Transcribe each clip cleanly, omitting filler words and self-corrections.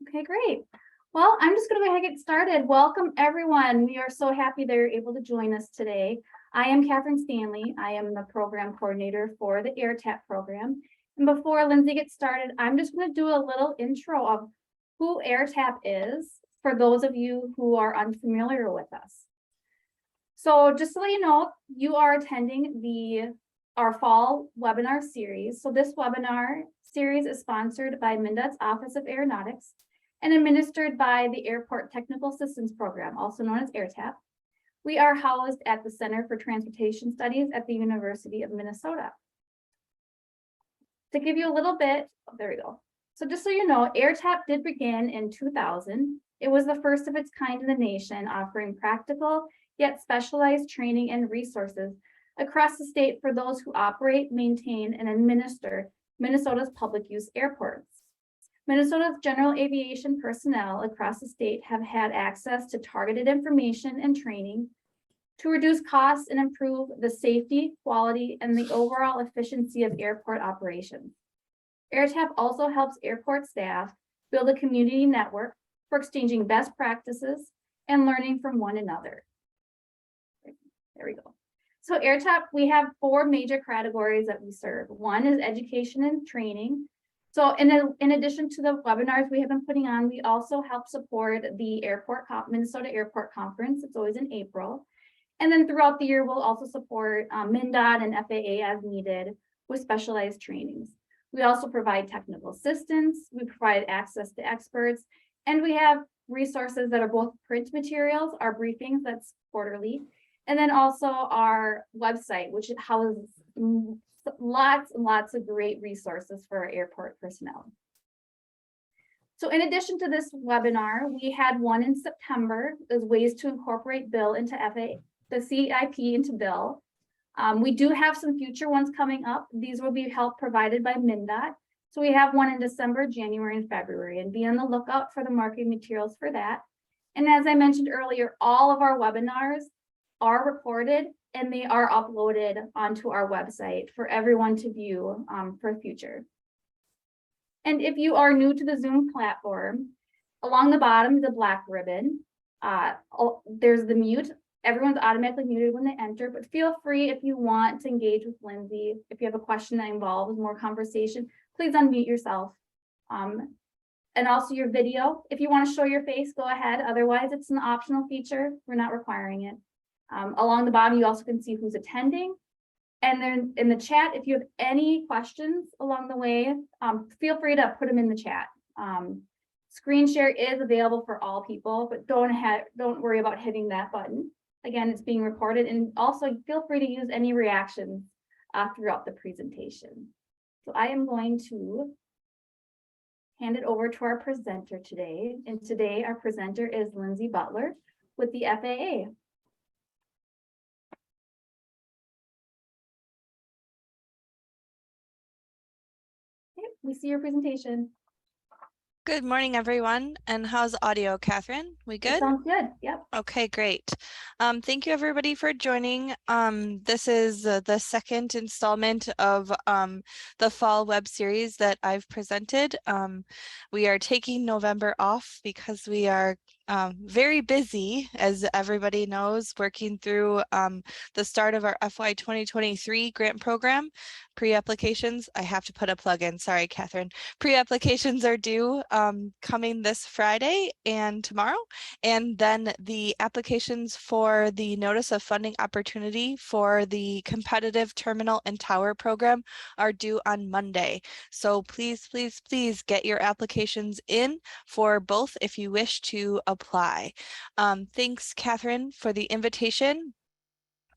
Okay, great. Well, I'm just going to go ahead and get started. Welcome, everyone. We are so happy they're able to join us today. I am Catherine Stanley. I am the program coordinator for the AirTAP program. And before Lindsay gets started, I'm just going to do a little intro of who AirTAP is for those of you who are unfamiliar with us. So just so you know, you are attending our fall webinar series. So this webinar series is sponsored by MnDOT's Office of Aeronautics and administered by the Airport Technical Assistance Program, also known as AirTAP. We are housed at the Center for Transportation Studies at the University of Minnesota. To give you a little bit, there we go. So just so you know, AirTAP did begin in 2000. It was the first of its kind in the nation, offering practical yet specialized training and resources across the state for those who operate, maintain, and administer Minnesota's public use airports. Minnesota's general aviation personnel across the state have had access to targeted information and training to reduce costs and improve the safety, quality, and the overall efficiency of airport operations. AirTAP also helps airport staff build a community network for exchanging best practices and learning from one another. There we go. So AirTAP, we have 4 major categories that we serve. One is education and training. So in addition to the webinars we have been putting on, we also help support the Minnesota Airport Conference. It's always in April. And then throughout the year, we'll also support MnDOT and FAA as needed with specialized trainings. We also provide technical assistance. We provide access to experts, and we have resources that are both print materials, our briefings, that's quarterly, and then also our website, which houses lots and lots of great resources for our airport personnel. So in addition to this webinar, we had one in September, as ways to incorporate bill into the CIP into bill. We do have some future ones coming up. These will be help provided by MnDOT. So we have one in December, January, and February, and be on the lookout for the marketing materials for that. And as I mentioned earlier, all of our webinars are recorded and they are uploaded onto our website for everyone to view for future. And if you are new to the Zoom platform, along the bottom is a black ribbon. There's the mute. Everyone's automatically muted when they enter, but feel free if you want to engage with Lindsay. If you have a question that involves more conversation, please unmute yourself. And also your video, if you want to show your face, go ahead. Otherwise, it's an optional feature. We're not requiring it. Along the bottom, you also can see who's attending. And then in the chat, if you have any questions along the way, feel free to put them in the chat. Screen share is available for all people, but don't worry about hitting that button. Again, it's being recorded, and also feel free to use any reactions throughout the presentation. So I am going to hand it over to our presenter today. And today our presenter is Lindsay Butler with the FAA. Okay, we see your presentation. Good morning, everyone. And how's audio, Catherine? We good? It sounds good. Yep. Okay, great. Thank you, everybody, for joining. This is the second installment of the fall web series that I've presented. We are taking November off because we are very busy, as everybody knows, working through the start of our FY 2023 grant program. Pre-applications, I have to put a plug in, sorry, Catherine. Pre-applications are due coming this Friday and tomorrow. And then the applications for the Notice of Funding Opportunity for the Competitive Terminal and Tower Program are due on Monday. So please, please, please get your applications in for both if you wish to apply. Thanks, Catherine, for the invitation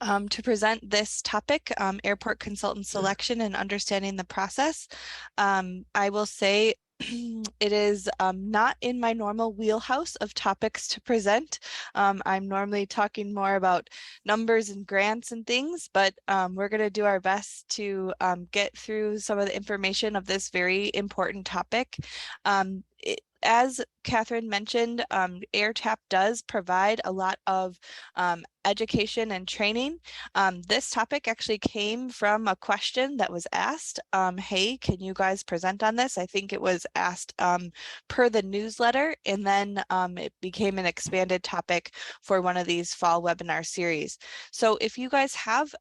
to present this topic, airport consultant selection and understanding the process. I will say it is not in my normal wheelhouse of topics to present. I'm normally talking more about numbers and grants and things, but we're going to do our best to get through some of the information of this very important topic. as Catherine mentioned, AirTAP does provide a lot of education and training. This topic actually came from a question that was asked. Hey, can you guys present on this? I think it was asked per the newsletter, and then it became an expanded topic for one of these fall webinar series. So if you guys have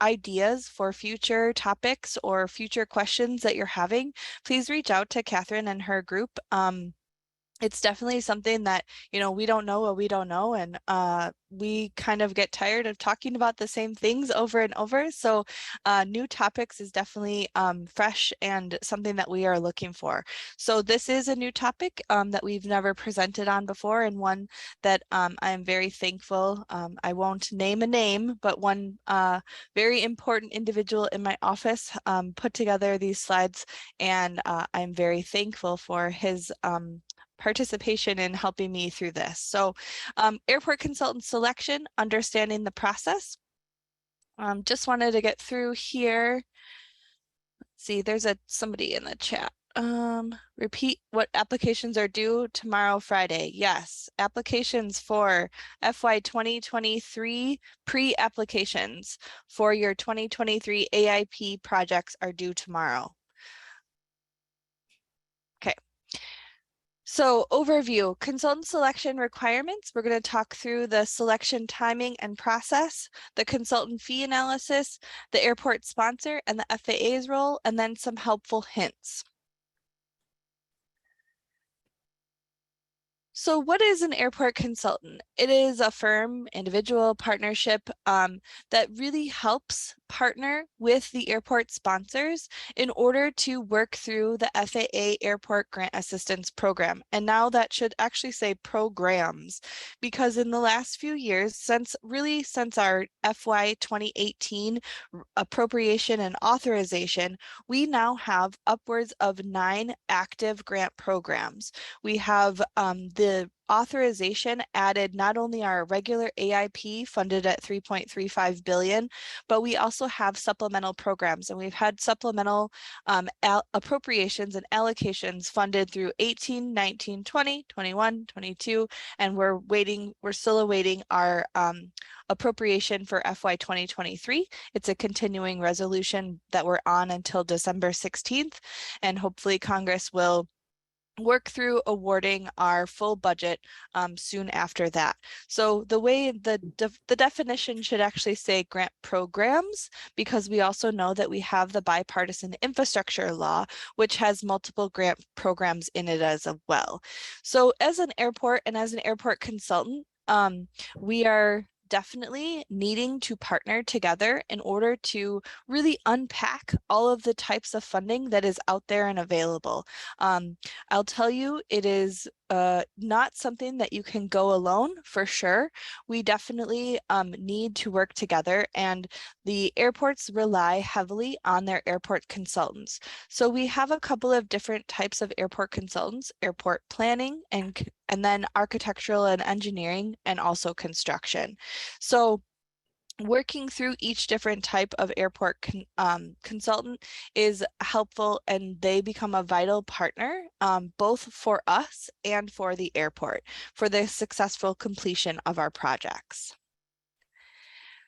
ideas for future topics or future questions that you're having, please reach out to Catherine and her group. It's definitely something that, you know, we don't know what we don't know, and we kind of get tired of talking about the same things over and over. So new topics is definitely fresh and something that we are looking for. So this is a new topic that we've never presented on before, and one that I am very thankful. I won't name a name, but one very important individual in my office put together these slides, and I'm very thankful for his participation in helping me through this. So airport consultant selection, understanding the process. Just wanted to get through here. Let's see, there's somebody in the chat. Repeat what applications are due tomorrow, Friday. Yes, applications for FY 2023 pre-applications for your 2023 AIP projects are due tomorrow. Okay. So overview, consultant selection requirements. We're going to talk through the selection timing and process, the consultant fee analysis, the airport sponsor and the FAA's role, and then some helpful hints. So what is an airport consultant? It is a firm, individual, partnership that really helps partner with the airport sponsors in order to work through the FAA Airport Grant Assistance Program. And now that should actually say programs, because in the last few years, since our FY 2018 appropriation and authorization, we now have upwards of 9 active grant programs. We have the authorization added not only our regular AIP funded at 3.35 billion, but we also have supplemental programs, and we've had supplemental appropriations and allocations funded through 18, 19, 20, 21, 22, and we're still awaiting our appropriation for FY 2023. It's a continuing resolution that we're on until December 16th, and hopefully Congress will work through awarding our full budget soon after that. So the way the definition should actually say grant programs, because we also know that we have the bipartisan infrastructure law, which has multiple grant programs in it as well. So as an airport and as an airport consultant, we are definitely needing to partner together in order to really unpack all of the types of funding that is out there and available. I'll tell you, it is not something that you can go alone for sure. We definitely need to work together, and the airports rely heavily on their airport consultants. So we have a couple of different types of airport consultants: airport planning and then architectural and engineering, and also construction. So working through each different type of airport consultant is helpful, and they become a vital partner both for us and for the airport for the successful completion of our projects.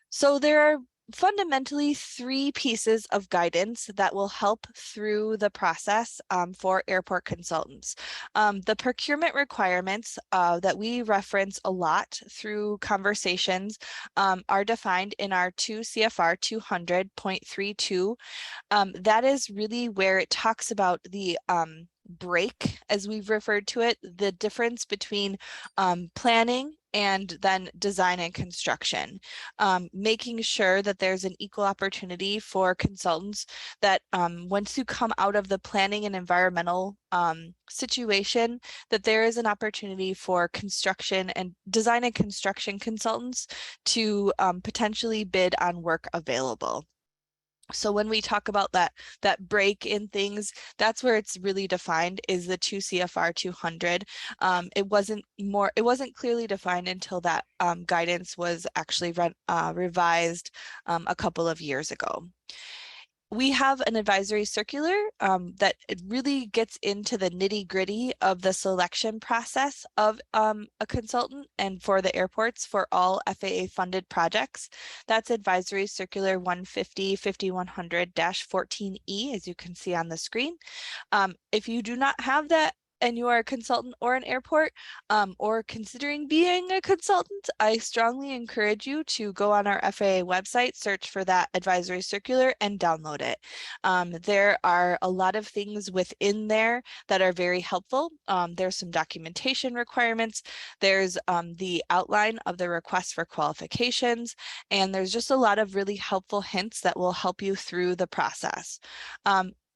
So there are fundamentally 3 pieces of guidance that will help through the process for airport consultants. The procurement requirements that we reference a lot through conversations are defined in our 2 CFR 200.32. That is really where it talks about the break, as we've referred to it, the difference between planning and then design and construction, making sure that there's an equal opportunity for consultants, that once you come out of the planning and environmental situation, that there is an opportunity for construction and design and construction consultants to potentially bid on work available. So when we talk about that break in things, that's where it's really defined, is the 2 CFR 200. It wasn't clearly defined until that guidance was actually revised a couple of years ago. we have an advisory circular that it really gets into the nitty gritty of the selection process of a consultant and for the airports for all FAA funded projects. That's advisory circular 150 5100-14E, as you can see on the screen. If you do not have that and you are a consultant or an airport or considering being a consultant, I strongly encourage you to go on our FAA website, search for that advisory circular and download it. There are a lot of things within there that are very helpful. There's some documentation requirements. There's the outline of the request for qualifications, and there's just a lot of really helpful hints that will help you through the process.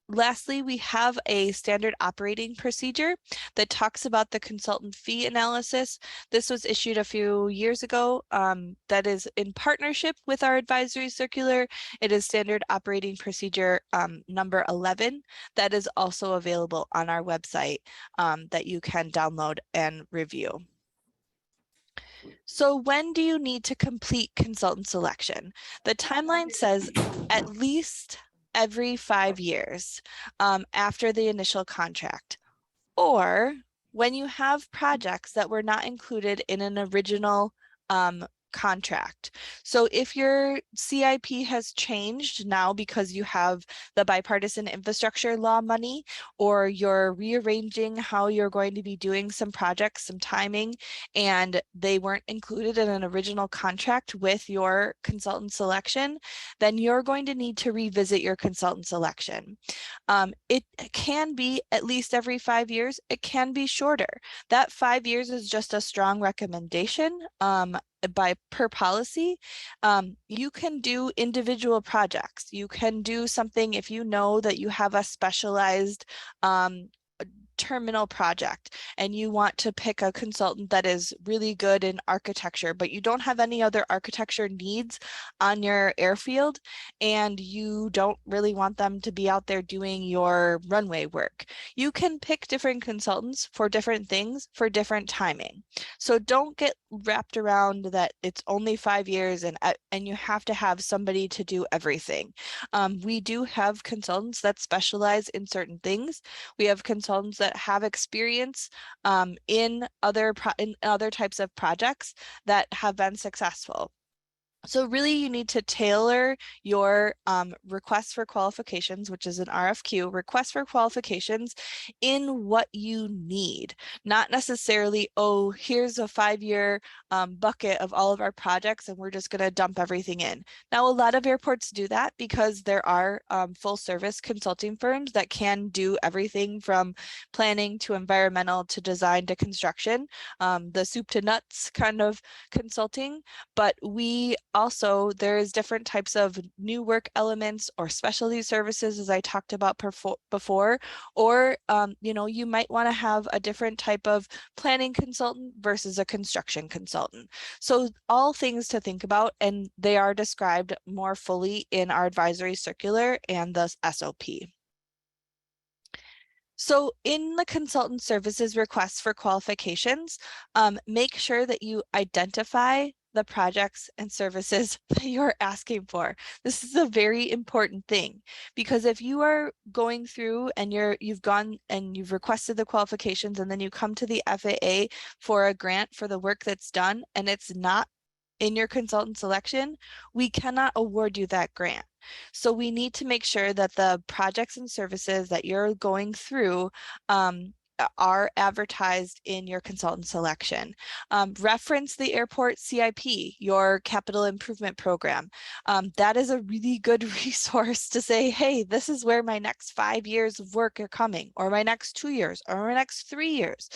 Lastly, we have a standard operating procedure that talks about the consultant fee analysis. This was issued a few years ago. That is in partnership with our advisory circular. It is standard operating procedure number 11 that is also available on our website that you can download and review. So when do you need to complete consultant selection? The timeline says at least every 5 years after the initial contract, or when you have projects that were not included in an original contract. So if your CIP has changed now because you have the bipartisan infrastructure law money, or you're rearranging how you're going to be doing some projects, some timing, and they weren't included in an original contract with your consultant selection, then you're going to need to revisit your consultant selection. It can be at least every 5 years. It can be shorter. That 5 years is just a strong recommendation per policy. You can do individual projects. You can do something if you know that you have a specialized terminal project and you want to pick a consultant that is really good in architecture, but you don't have any other architecture needs on your airfield and you don't really want them to be out there doing your runway work. You can pick different consultants for different things for different timing. So don't get wrapped around that it's only 5 years and you have to have somebody to do everything. We do have consultants that specialize in certain things. We have consultants that have experience in other types of projects that have been successful. So really you need to tailor your request for qualifications, which is an RFQ, request for qualifications in what you need, not necessarily, oh, here's a 5-year bucket of all of our projects and we're just going to dump everything in. Now, a lot of airports do that because there are full service consulting firms that can do everything from planning to environmental to design to construction, the soup to nuts kind of consulting, but we also, there's different types of new work elements or specialty services, as I talked about before, or you might want to have a different type of planning consultant versus a construction consultant. So all things to think about, and they are described more fully in our advisory circular and the SOP. So in the consultant services request for qualifications, make sure that you identify the projects and services that you're asking for. This is a very important thing because if you are going through and you've gone and you've requested the qualifications and then you come to the FAA for a grant for the work that's done and it's not in your consultant selection, we cannot award you that grant. So we need to make sure that the projects and services that you're going through are advertised in your consultant selection. Reference the airport CIP, your capital improvement program. That is a really good resource to say, hey, this is where my next 5 years of work are coming, or my next 2 years, or my next 3 years.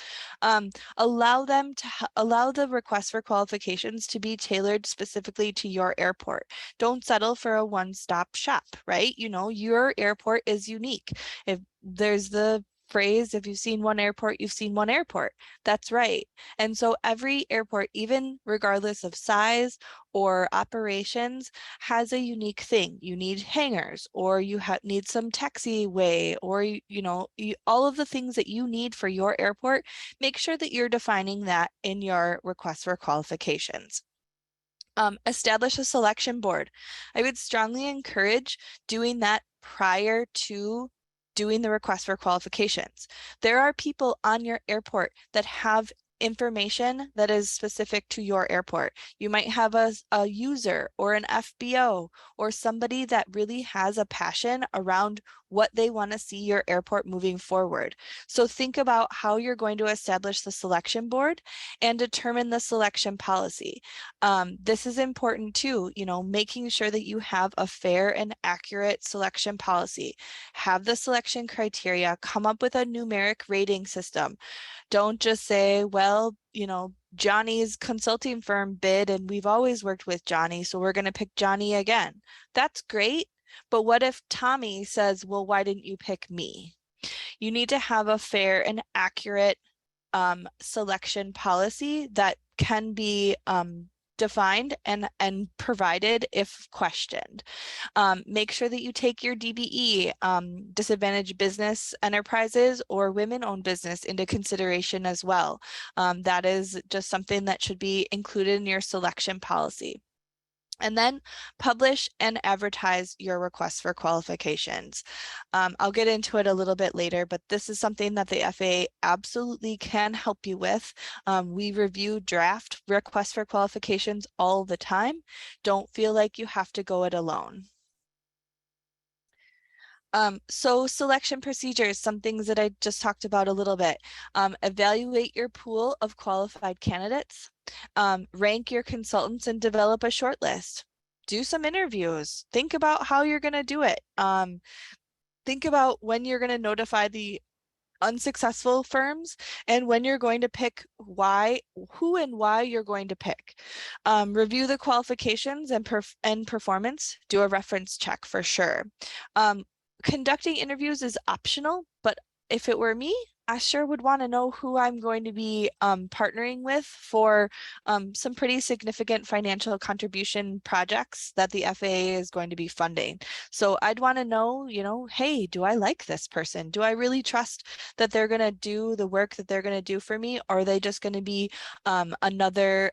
Allow the request for qualifications to be tailored specifically to your airport. Don't settle for a one-stop shop, right? Your airport is unique. If there's the phrase, if you've seen one airport, you've seen one airport. That's right. And so every airport, even regardless of size or operations, has a unique thing. You need hangars, or you need some taxiway, or all of the things that you need for your airport. Make sure that you're defining that in your request for qualifications. Establish a selection board. I would strongly encourage doing that prior to doing the request for qualifications. There are people on your airport that have information that is specific to your airport. You might have a user or an FBO or somebody that really has a passion around what they want to see your airport moving forward. So think about how you're going to establish the selection board and determine the selection policy. This is important too, making sure that you have a fair and accurate selection policy. Have the selection criteria, come up with a numeric rating system. Don't just say, well, Johnny's consulting firm bid and we've always worked with Johnny, so we're going to pick Johnny again. That's great. But what if Tommy says, well, why didn't you pick me? You need to have a fair and accurate selection policy that can be defined and provided if questioned. Make sure that you take your DBE, disadvantaged business enterprises or women-owned business, into consideration as well. That is just something that should be included in your selection policy. And then publish and advertise your request for qualifications. I'll get into it a little bit later, but this is something that the FAA absolutely can help you with. We review draft requests for qualifications all the time. Don't feel like you have to go it alone. So selection procedures, some things that I just talked about a little bit. Evaluate your pool of qualified candidates. Rank your consultants and develop a short list. Do some interviews. Think about how you're going to do it. Think about when you're going to notify the unsuccessful firms and when you're going to pick who and why you're going to pick. Review the qualifications and performance. Do a reference check for sure. Conducting interviews is optional, but if it were me, I sure would want to know who I'm going to be partnering with for some pretty significant financial contribution projects that the FAA is going to be funding. So I'd want to know, hey, do I like this person? Do I really trust that they're going to do the work that they're going to do for me? Or are they just going to be another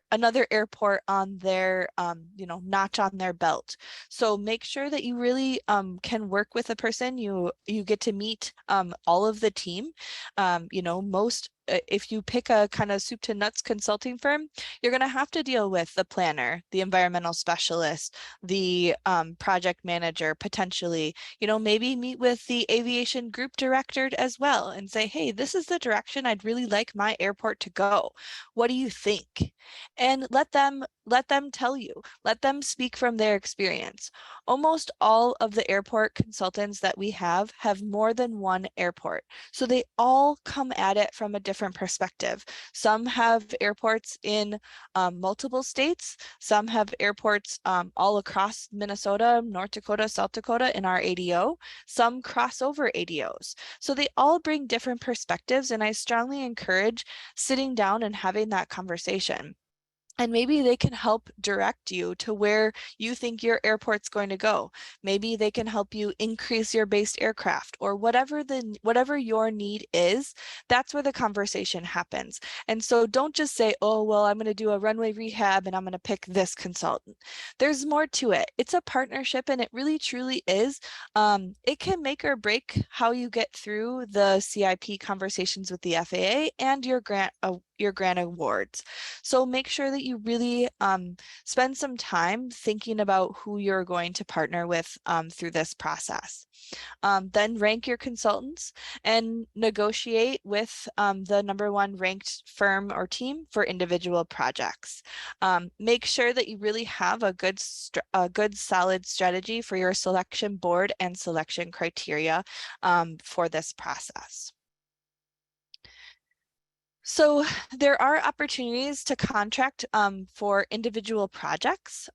airport on their, notch on their belt? So make sure that you really can work with a person. You get to meet all of the team. If you pick a kind of soup to nuts consulting firm, you're going to have to deal with the planner, the environmental specialist, the project manager, potentially, maybe meet with the aviation group director as well and say, hey, this is the direction I'd really like my airport to go. What do you think? And let them tell you, let them speak from their experience. Almost all of the airport consultants that we have more than one airport. So they all come at it from a different perspective. Some have airports in multiple states. Some have airports all across Minnesota, North Dakota, South Dakota in our ADO. Some cross over ADOs. So they all bring different perspectives, and I strongly encourage sitting down and having that conversation. And maybe they can help direct you to where you think your airport's going to go. Maybe they can help you increase your based aircraft, or whatever your need is. That's where the conversation happens. And so don't just say, oh, well, I'm going to do a runway rehab and I'm going to pick this consultant. There's more to it. It's a partnership, and it really truly is. It can make or break how you get through the CIP conversations with the FAA and your grant awards. So make sure that you really spend some time thinking about who you're going to partner with through this process. Then rank your consultants and negotiate with the #1 ranked firm or team for individual projects. Make sure that you really have a good solid strategy for your selection board and selection criteria for this process. So there are opportunities to contract for individual projects.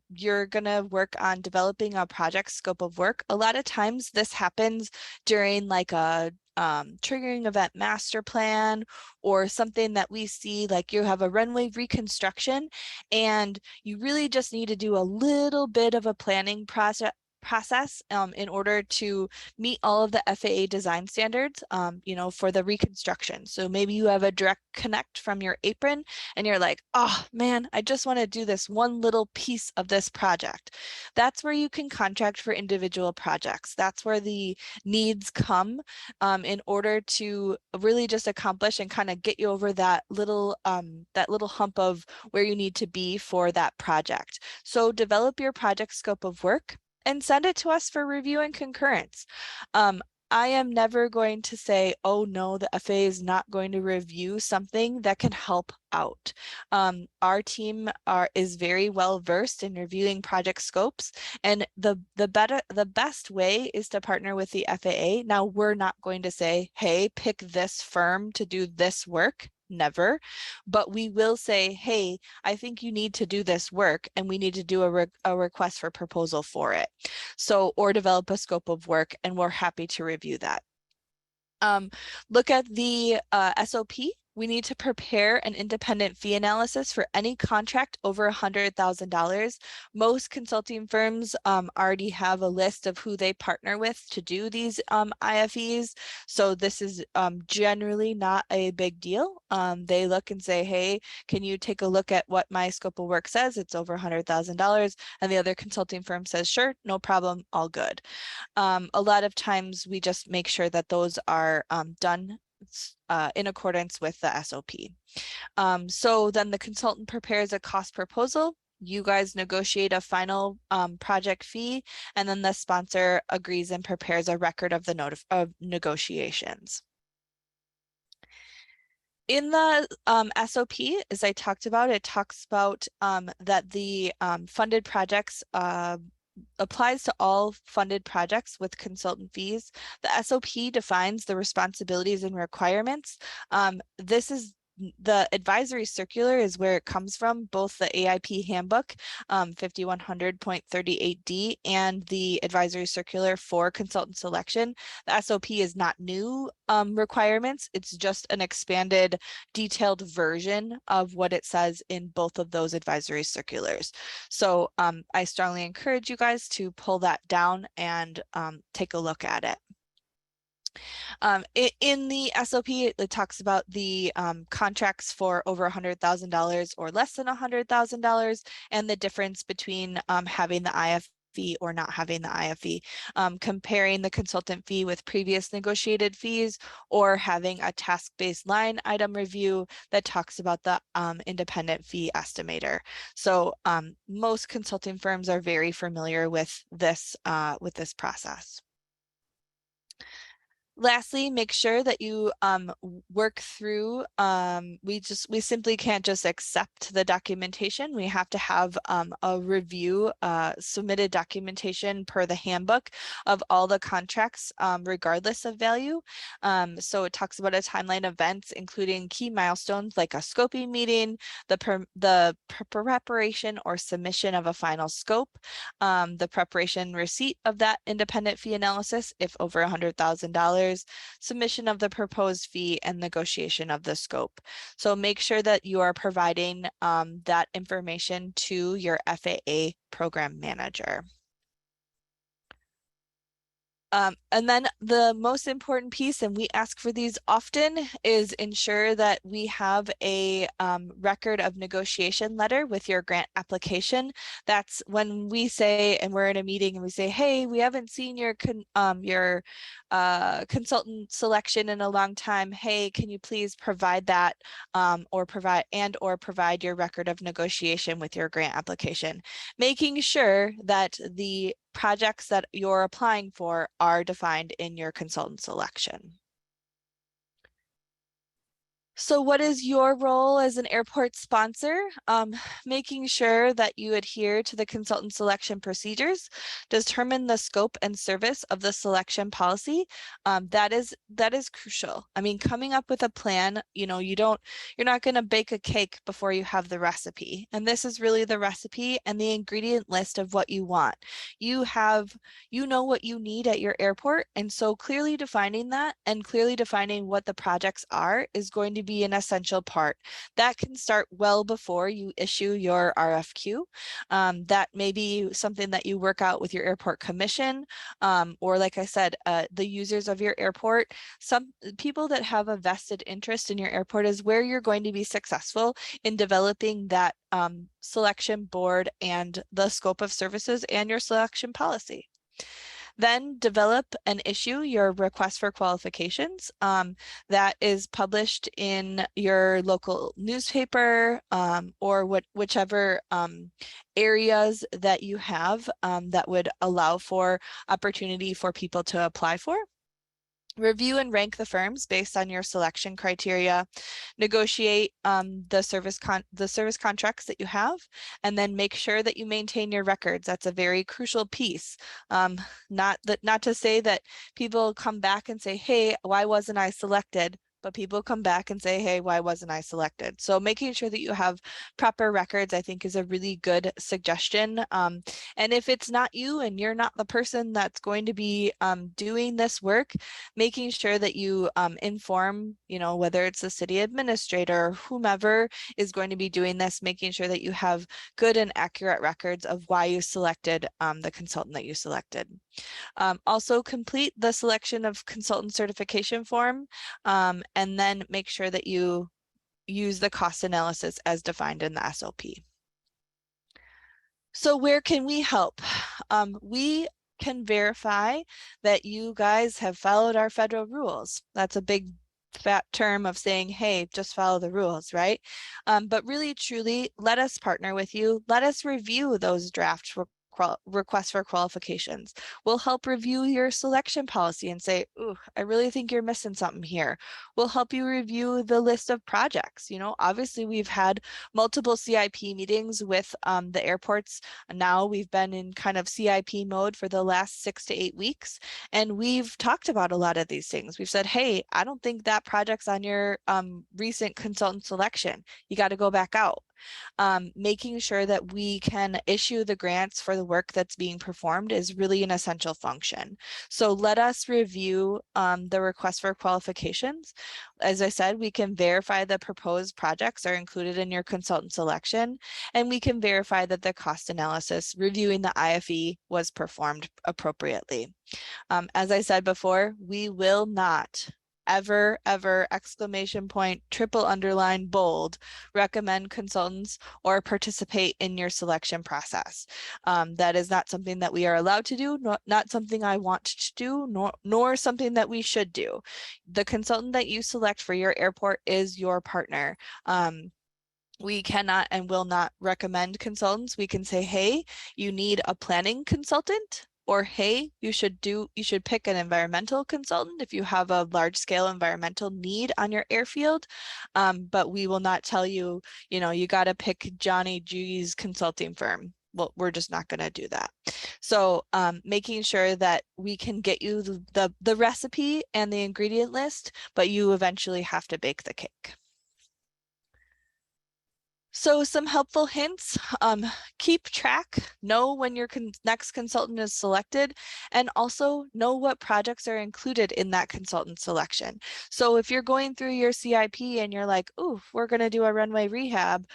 You're going to work on developing a project scope of work. A lot of times this happens during like a triggering event master plan, or something that we see, like you have a runway reconstruction and you really just need to do a little bit of a planning process in order to meet all of the FAA design standards, for the reconstruction. So maybe you have a direct connect from your apron and you're like, oh man, I just want to do this one little piece of this project. That's where you can contract for individual projects. That's where the needs come in order to really just accomplish and kind of get you over that little hump of where you need to be for that project. So develop your project scope of work and send it to us for review and concurrence. I am never going to say, oh no, the FAA is not going to review something that can help out. Our team is very well versed in reviewing project scopes, and the best way is to partner with the FAA. Now, we're not going to say, hey, pick this firm to do this work. Never, but we will say, hey, I think you need to do this work and we need to do a request for proposal for it. So, or develop a scope of work, and we're happy to review that. Look at the SOP. We need to prepare an independent fee analysis for any contract over $100,000. Most consulting firms already have a list of who they partner with to do these IFEs. So this is generally not a big deal. They look and say, hey, can you take a look at what my scope of work says? It's over $100,000. And the other consulting firm says, sure, no problem, all good. A lot of times we just make sure that those are done in accordance with the SOP. So then the consultant prepares a cost proposal. You guys negotiate a final project fee, and then the sponsor agrees and prepares a record of the negotiations. In the SOP, as I talked about, it talks about that the funded projects applies to all funded projects with consultant fees. The SOP defines the responsibilities and requirements. This is the advisory circular is where it comes from, both the AIP handbook 5100.38D and the advisory circular for consultant selection. The SOP is not new requirements. It's just an expanded, detailed version of what it says in both of those advisory circulars. So I strongly encourage you guys to pull that down and take a look at it. In the SOP, it talks about the contracts for over $100,000 or less than $100,000 and the difference between having the IFE or not having the IFE, comparing the consultant fee with previous negotiated fees, or having a task-based line item review that talks about the independent fee estimator. So most consulting firms are very familiar with this process. Lastly, make sure that you work through, we simply can't just accept the documentation. We have to have a review, submitted documentation per the handbook of all the contracts, regardless of value. So it talks about a timeline of events, including key milestones like a scoping meeting, the preparation or submission of a final scope, the preparation receipt of that independent fee analysis if over $100,000, submission of the proposed fee, and negotiation of the scope. So make sure that you are providing that information to your FAA program manager. And then the most important piece, and we ask for these often, is ensure that we have a record of negotiation letter with your grant application. That's when we say, and we're in a meeting and we say, hey, we haven't seen your consultant selection in a long time. Hey, can you please provide that or provide your record of negotiation with your grant application, making sure that the projects that you're applying for are defined in your consultant selection. So what is your role as an airport sponsor? Making sure that you adhere to the consultant selection procedures, determine the scope and service of the selection policy. That is crucial. I mean, coming up with a plan, you're not going to bake a cake before you have the recipe. And this is really the recipe and the ingredient list of what you want. You know what you need at your airport. And so clearly defining that and clearly defining what the projects are is going to be be an essential part. That can start well before you issue your RFQ. That may be something that you work out with your airport commission, or like I said, the users of your airport. Some people that have a vested interest in your airport is where you're going to be successful in developing that selection board and the scope of services and your selection policy. Then develop and issue your request for qualifications that is published in your local newspaper or whichever areas that you have that would allow for opportunity for people to apply for. Review and rank the firms based on your selection criteria, negotiate the service contracts that you have, and then make sure that you maintain your records. That's a very crucial piece. Not to say that people come back and say, hey, why wasn't I selected? But people come back and say, hey, why wasn't I selected? So making sure that you have proper records, I think, is a really good suggestion. And if it's not you and you're not the person that's going to be doing this work, making sure that you inform, whether it's the city administrator or whomever is going to be doing this, making sure that you have good and accurate records of why you selected the consultant that you selected. Also complete the selection of consultant certification form, and then make sure that you use the cost analysis as defined in the SOP. So where can we help? We can verify that you guys have followed our federal rules. That's a big fat term of saying, hey, just follow the rules, right? But really, truly, let us partner with you. Let us review those draft requests for qualifications. We'll help review your selection policy and say, ooh, I really think you're missing something here. We'll help you review the list of projects. Obviously we've had multiple CIP meetings with the airports. Now we've been in kind of CIP mode for the last 6 to 8 weeks. And we've talked about a lot of these things. We've said, hey, I don't think that project's on your recent consultant selection. You got to go back out. Making sure that we can issue the grants for the work that's being performed is really an essential function. So let us review the request for qualifications. As I said, we can verify the proposed projects are included in your consultant selection, and we can verify that the cost analysis reviewing the IFE was performed appropriately. As I said before, we will not ever, exclamation point, triple underline, bold, recommend consultants or participate in your selection process. That is not something that we are allowed to do, not something I want to do, nor something that we should do. The consultant that you select for your airport is your partner. We cannot and will not recommend consultants. We can say, hey, you need a planning consultant, or hey, you should pick an environmental consultant if you have a large scale environmental need on your airfield. But we will not tell you, you got to pick Johnny G's consulting firm. Well, we're just not going to do that. So making sure that we can get you the recipe and the ingredient list, but you eventually have to bake the cake. So some helpful hints, keep track, know when your next consultant is selected, and also know what projects are included in that consultant selection. So if you're going through your CIP and you're like, ooh, we're gonna do a runway rehab,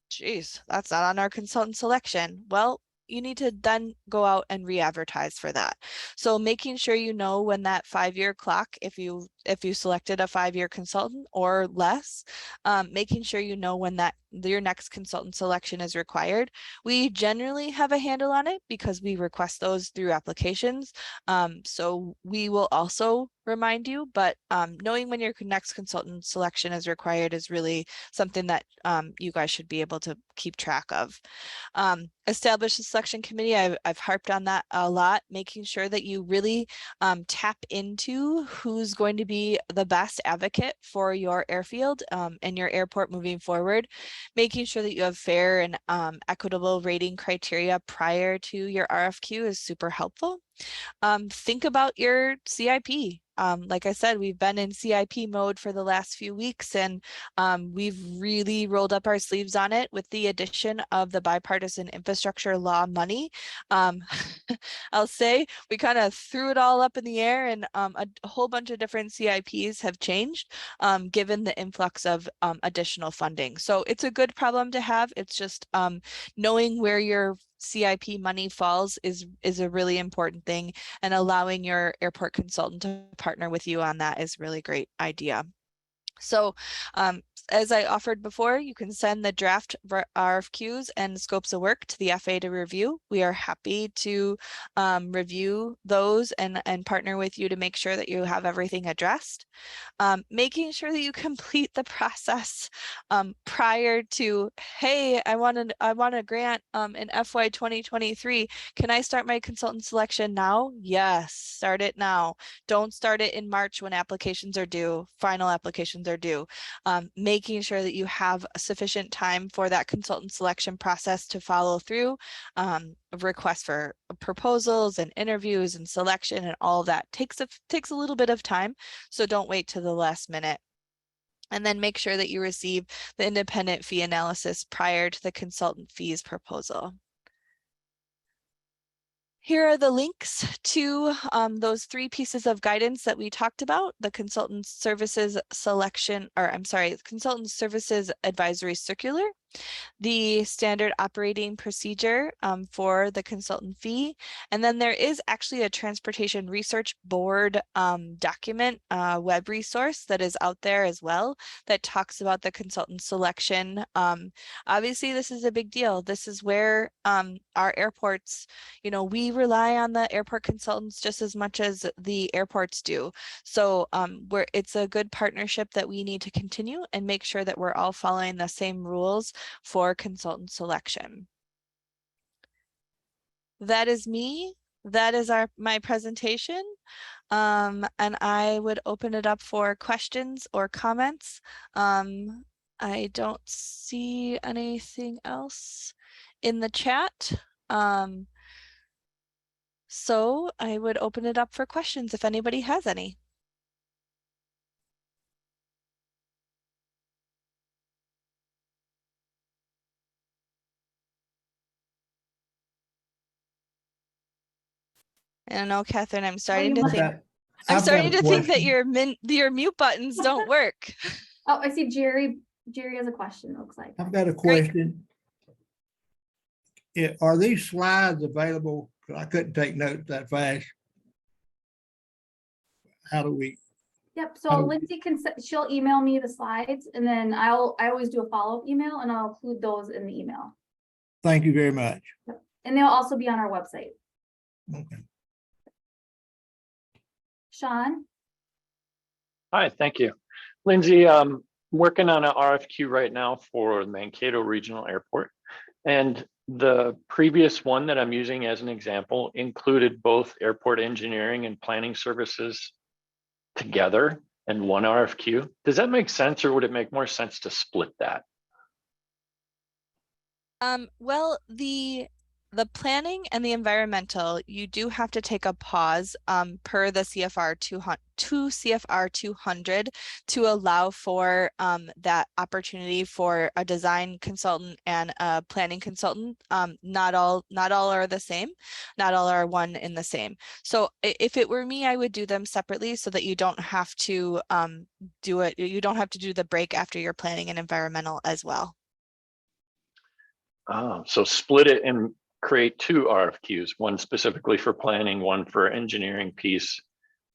geez, that's not on our consultant selection. Well, you need to then go out and re-advertise for that. So making sure you know when that 5-year clock, if you selected a 5-year consultant or less, making sure you know when your next consultant selection is required. We generally have a handle on it because we request those through applications. So we will also remind you, but knowing when your next consultant selection is required is really something that you guys should be able to keep track of. Establish a selection committee. I've harped on that a lot, making sure that you really tap into who's going to be the best advocate for your airfield and your airport moving forward, making sure that you have fair and equitable rating criteria prior to your RFQ is super helpful. Think about your CIP. Like I said, we've been in CIP mode for the last few weeks, and we've really rolled up our sleeves on it with the addition of the bipartisan infrastructure law money. I'll say we kind of threw it all up in the air, and a whole bunch of different CIPs have changed given the influx of additional funding. So it's a good problem to have. It's just knowing where your CIP money falls is a really important thing, and allowing your airport consultant to partner with you on that is really great idea. So as I offered before, you can send the draft RFQs and scopes of work to the FA to review. We are happy to review those and partner with you to make sure that you have everything addressed. Making sure that you complete the process prior to, hey, I want a grant in FY 2023. Can I start my consultant selection now? Yes, start it now. Don't start it in March when applications are due, final applications are due. Making sure that you have sufficient time for that consultant selection process to follow through. Requests for proposals and interviews and selection and all of that takes a little bit of time. So don't wait to the last minute. And then make sure that you receive the independent fee analysis prior to the consultant fees proposal. Here are the links to those 3 pieces of guidance that we talked about: the consultant services selection, or I'm sorry, consultant services advisory circular, the standard operating procedure for the consultant fee. And then there is actually a transportation research board document web resource that is out there as well that talks about the consultant selection. Obviously, this is a big deal. This is where our airports, we rely on the airport consultants just as much as the airports do. So it's a good partnership that we need to continue and make sure that we're all following the same rules for consultant selection. That is me. That is my presentation. And I would open it up for questions or comments. I don't see anything else in the chat. So I would open it up for questions if anybody has any. I don't know, Catherine, I'm starting to think that your mute buttons don't work. Oh, I see Jerry has a question, looks like. I've got a question. Are these slides available? 'Cause I couldn't take notes that fast. How do we? Yep, so Lindsay she'll email me the slides, and then I always do a follow-up email, and I'll include those in the email. Thank you very much. Yep. And they'll also be on our website. Okay. Sean? Hi, thank you. Lindsay, I'm working on an RFQ right now for Mankato Regional Airport. And the previous one that I'm using as an example included both airport engineering and planning services together in one RFQ. Does that make sense, or would it make more sense to split that? Well, the planning and the environmental, you do have to take a pause per the CFR 200 to allow for that opportunity for a design consultant and a planning consultant. Not all are the same. Not all are one in the same. So if it were me, I would do them separately so that you don't have to do it. You don't have to do the break after your planning and environmental as well. So split it and create 2 RFQs, one specifically for planning, one for engineering piece.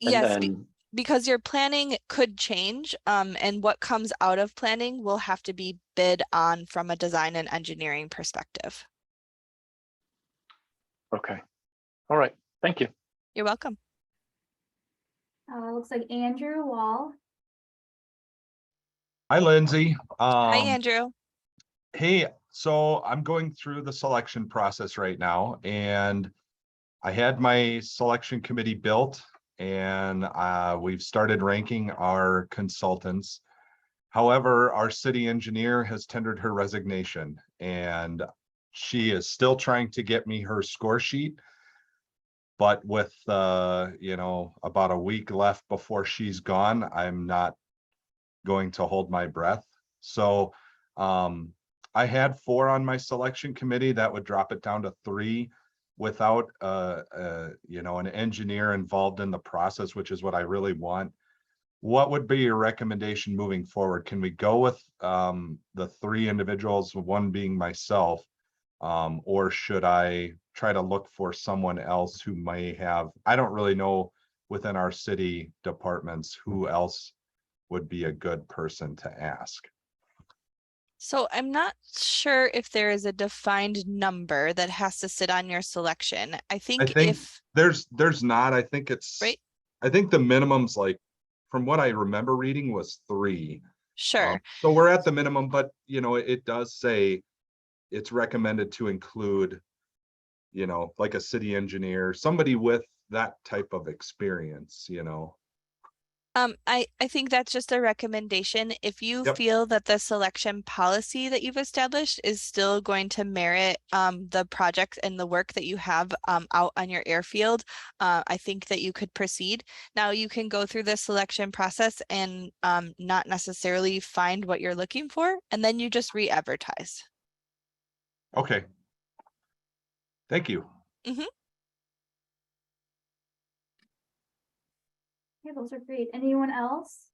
And yes, then because your planning could change, and what comes out of planning will have to be bid on from a design and engineering perspective. Okay. All right. Thank you. You're welcome. Looks like Andrew Wall. Hi, Lindsay. Hi, Andrew. Hey, so I'm going through the selection process right now, and I had my selection committee built, and we've started ranking our consultants. However, our city engineer has tendered her resignation, and she is still trying to get me her score sheet. But with, you know, about a week left before she's gone, I'm not going to hold my breath. So I had 4 on my selection committee. That would drop it down to 3 without you know, an engineer involved in the process, which is what I really want. What would be your recommendation moving forward? Can we go with the 3 individuals, 1 being myself? Or should I try to look for someone else who may have, I don't really know within our city departments who else would be a good person to ask. So I'm not sure if there is a defined number that has to sit on your selection. I think if, there's not, I think it's, right, I think the minimum's like, from what I remember reading was 3. sure. So we're at the minimum, but you know, it does say it's recommended to include, you know, like a city engineer, somebody with that type of experience, you know. I think that's just a recommendation. If you Yep. feel that the selection policy that you've established is still going to merit the project and the work that you have out on your airfield, I think that you could proceed. Now you can go through the selection process and not necessarily find what you're looking for, and then you just re-advertise. Okay. Thank you. Okay, those are great. Anyone else?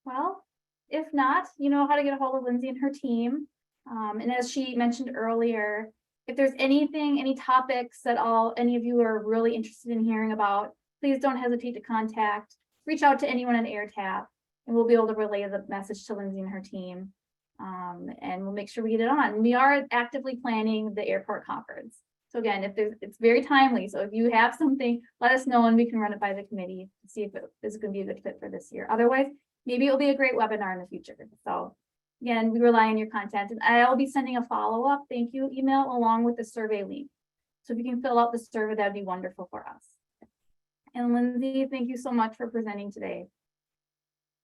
Well, if not, you know how to get a hold of Lindsay and her team. And as she mentioned earlier, if there's anything, any topics that any of you are really interested in hearing about, please don't hesitate to reach out to anyone at AirTAP, and we'll be able to relay the message to Lindsay and her team. And we'll make sure we get it on. We are actively planning the airport conference. So again, it's very timely. So if you have something, let us know and we can run it by the committee to see if it is going to be a good fit for this year. Otherwise, maybe it'll be a great webinar in the future. So again, we rely on your content, and I'll be sending a follow-up thank you email along with the survey link. So if you can fill out the survey, that'd be wonderful for us. And Lindsay, thank you so much for presenting today.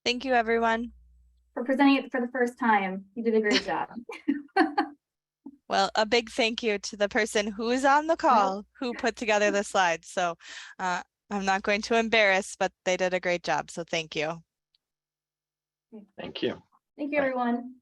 Thank you, everyone. For presenting it for the first time. You did a great job. Well, a big thank you to the person who is on the call who put together the slides. So I'm not going to embarrass, but they did a great job. So thank you. Thank you. Thank you, everyone.